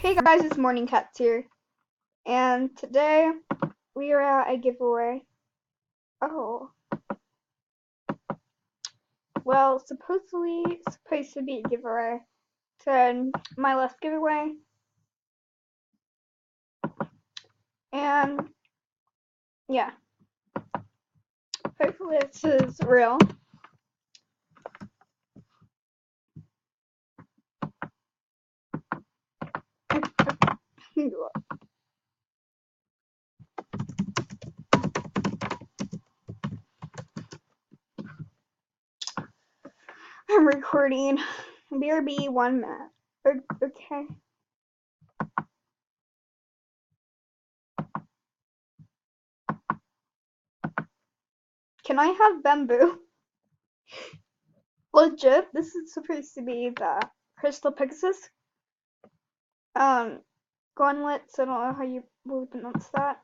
Hey guys, it's Morning Cats here, and today we are at a giveaway. Oh, well, supposedly it's supposed to be a giveaway to my last giveaway, and yeah, hopefully this is real. I'm recording. BRB 1 minute. Okay. Can I have bamboo? Legit, this is supposed to be the Crystal Pegasus. Gauntlets, I don't know how you would pronounce that.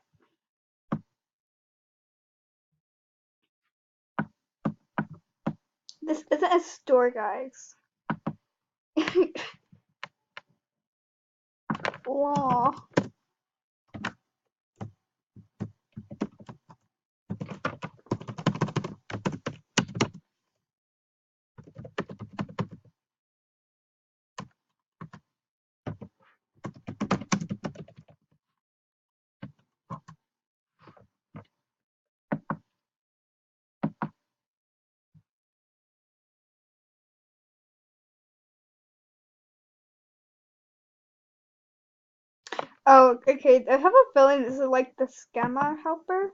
This isn't a store, guys. Law. Oh, okay. I have a feeling this is like the scammer helper.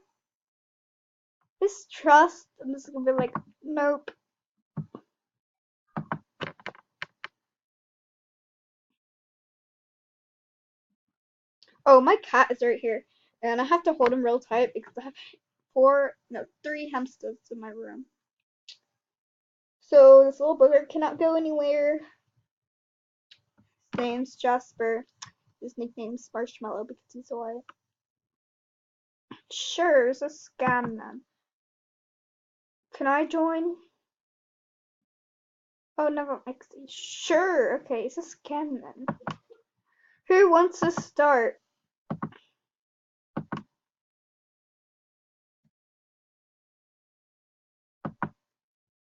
Mistrust. I'm just gonna be like, nope. Oh, my cat is right here, and I have to hold him real tight because I have 3 hamsters in my room. So this little booger cannot go anywhere. His name's Jasper. His nickname's Marshmallow because he's white. Sure, it's a scam then. Can I join? Oh, never mind. Sure, okay, it's a scam then. Who wants to start?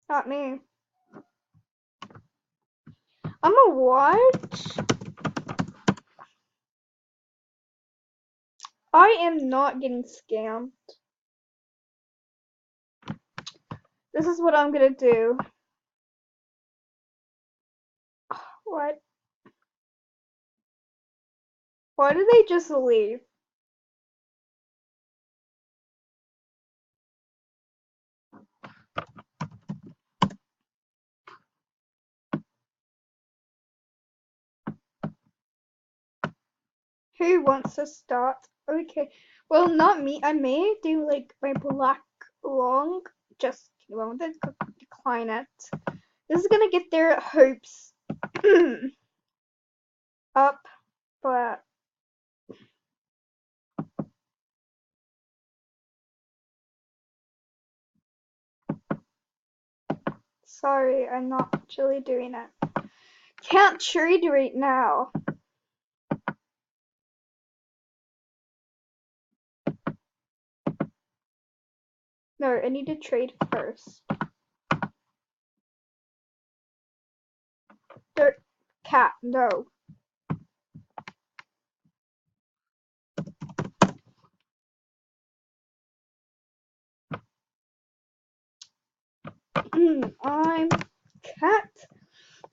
Not me. I'm a what? I am not getting scammed. This is what I'm gonna do. What? Why did they just leave? Who wants to start? Okay. Well, not me. I may do like my black long. Just you want to decline it. This is gonna get their hopes up, but sorry, I'm not actually doing it. Can't trade right now. No, I need to trade first. Dirt cat, no. I'm cat.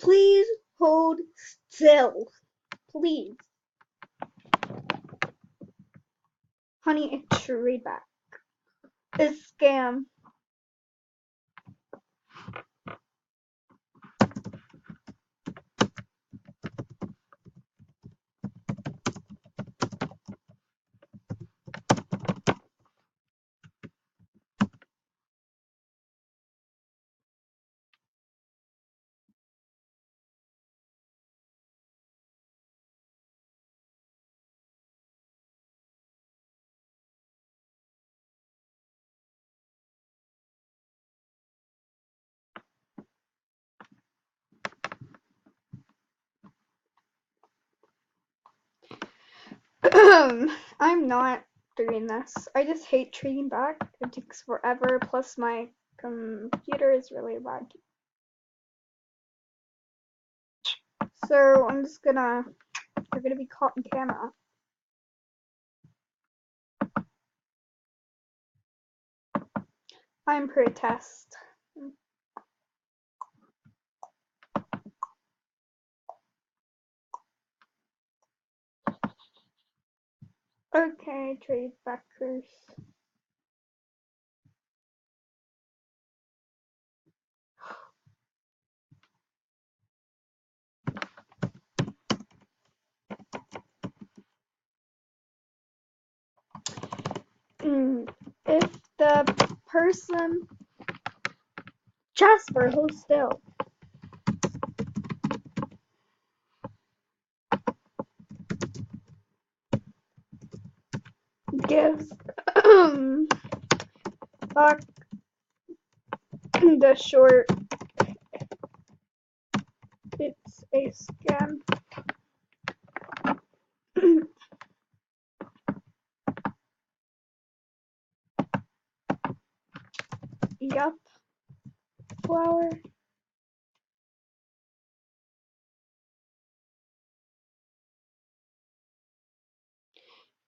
Please hold still. Please. Honey, a trade back. A scam. I'm not doing this. I just hate trading back. It takes forever, plus my computer is really laggy. So I'm just gonna, you're gonna be caught in camera. I'm protest. Okay, trade backers. If the person Jasper, hold still. Gives back the short, it's a scam. Yup. Flower.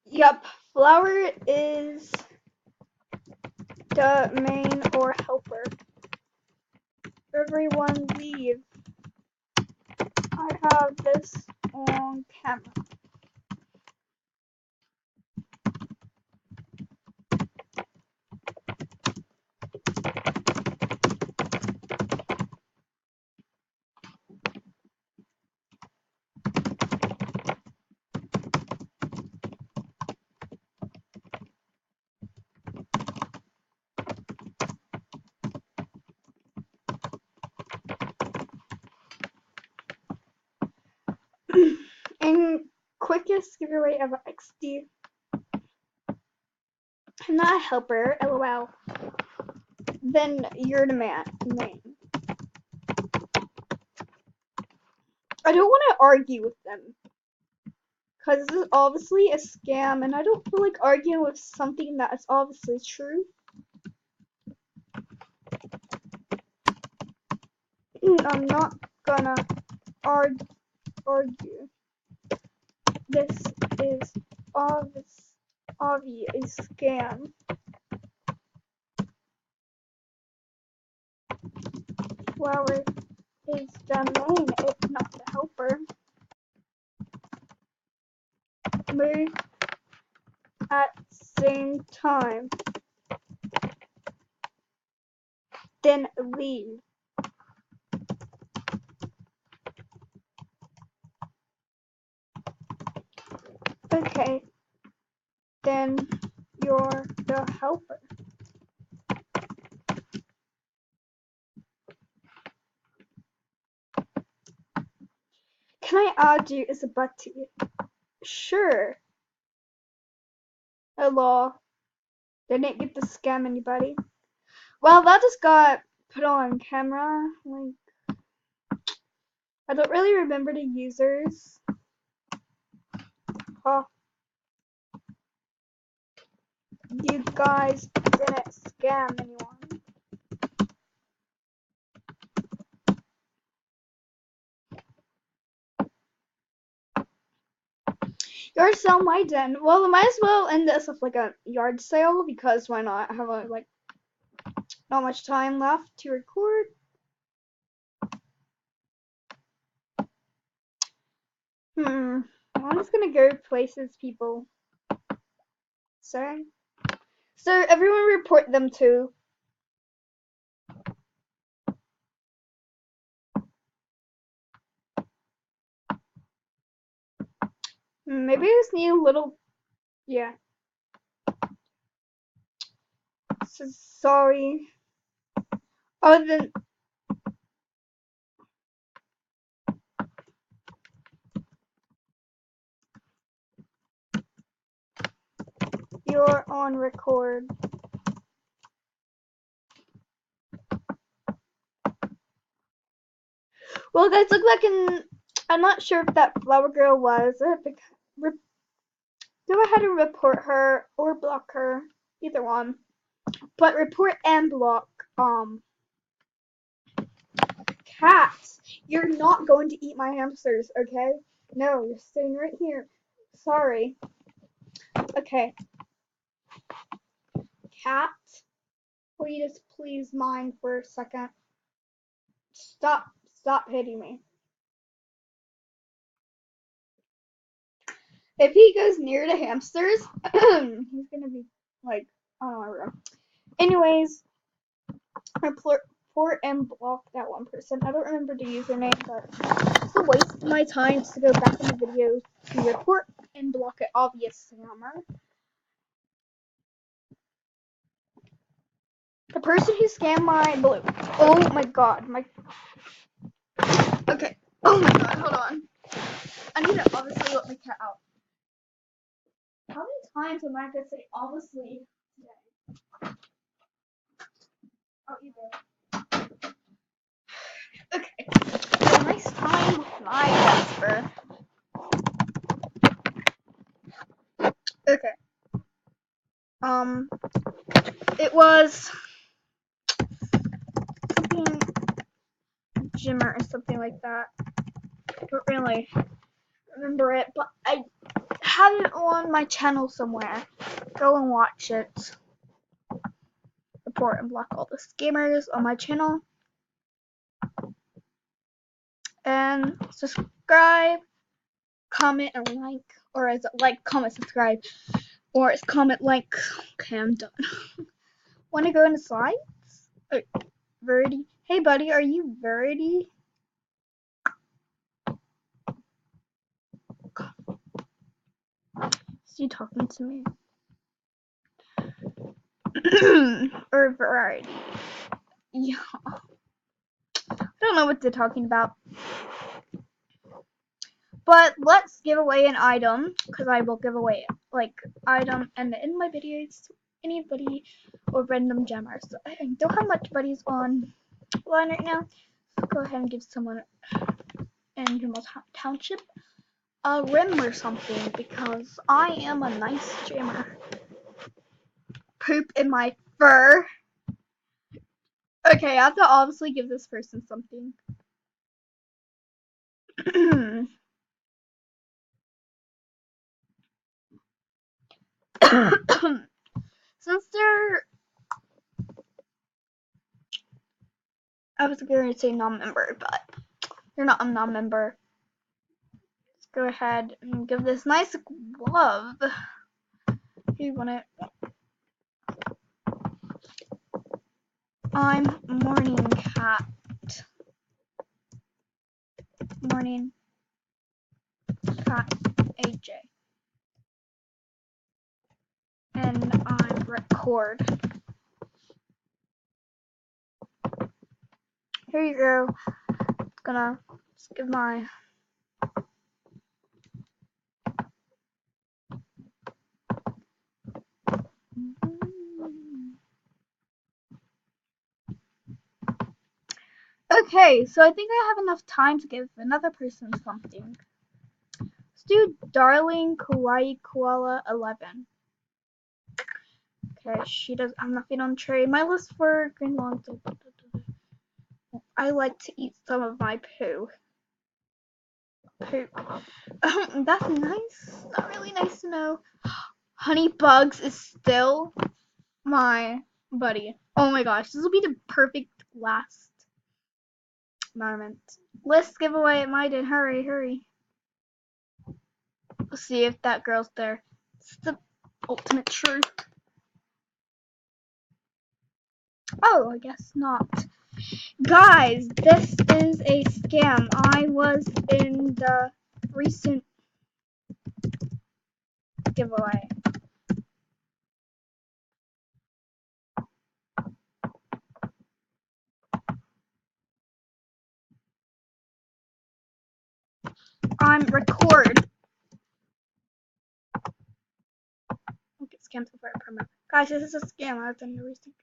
Yup. Flower is the main or helper. Everyone leave. I have this on camera. And quickest giveaway of XD. I'm not a helper, lol. Then you're the main. I don't want to argue with them. Because this is obviously a scam, and I don't feel like arguing with something that is obviously true. I'm not gonna argue. This is obvious a scam. Flower is the main, if not the helper. Move at same time. Then leave. Okay. Then you're the helper. Can I add you as a buddy? Sure. Hello. Didn't get to scam anybody. Well, that just got put on camera. Like, I don't really remember the users. Oh. You guys didn't scam anyone. Yard sale might end. Well, I might as well end this with like a yard sale because why not? I have like not much time left to record. I'm just gonna go places people say. So everyone report them to. Maybe I just need a little, yeah. So sorry. Other than you're on record. Well, guys, look back in. I'm not sure if that flower girl was it. Go ahead and report her or block her, either one. But report and block cats. You're not going to eat my hamsters, okay? No, you're sitting right here. Sorry. Okay. Cat, will you just please mind for a second? Stop hitting me. If he goes near the hamsters, he's gonna be like, I don't know. Anyways, report and block that one person. I don't remember the username, but it's a waste of my time to go back in the video to report and block an obvious scammer. The person who scammed my blue. Oh my god, Okay. Oh my god, hold on. I need to obviously let my cat out. How many times am I gonna say obviously today? Oh, you do. Okay. A nice time with my Jasper. Okay. It was something Jimmer or something like that. I don't really remember it, but I have it on my channel somewhere. Go and watch it. Report and block all the scammers on my channel. And subscribe, comment, and like. Or is it like, comment, subscribe? Or is comment, like. Okay, I'm done. Want to go into slides? Oh, Verity. Hey, buddy, are you Verity? Is he talking to me? Or Variety? Yeah. I don't know what they're talking about. But let's give away an item, because I will give away like item and in my videos to anybody or random gemmers. So I don't have much buddies on line right now. So go ahead and give someone in your township a rim or something, because I am a nice jammer. Poop in my fur. Okay, I have to obviously give this person something. Since they're, I was going to say non-member, but they're not a non-member. Let's go ahead and give this nice glove. You want it? I'm Morning Cat. Morning Cat AJ. And I record. Here you go. It's gonna just give my Okay, so I think I have enough time to give another person something. Let's do Darling Kawaii Koala 11. Okay, she does. I'm nothing on tray. My list for green longs. I like to eat some of my poo. Poop. That's nice. Not really nice to know. Honeybugs is still my buddy. Oh my gosh, this will be the perfect last moment. List giveaway at my den. Hurry. Let's see if that girl's there. It's the ultimate truth. Oh, I guess not. Guys, this is a scam. I was in the recent giveaway. I'm record. Don't get scammed before I permit. Guys, this is a scam. I've done the recent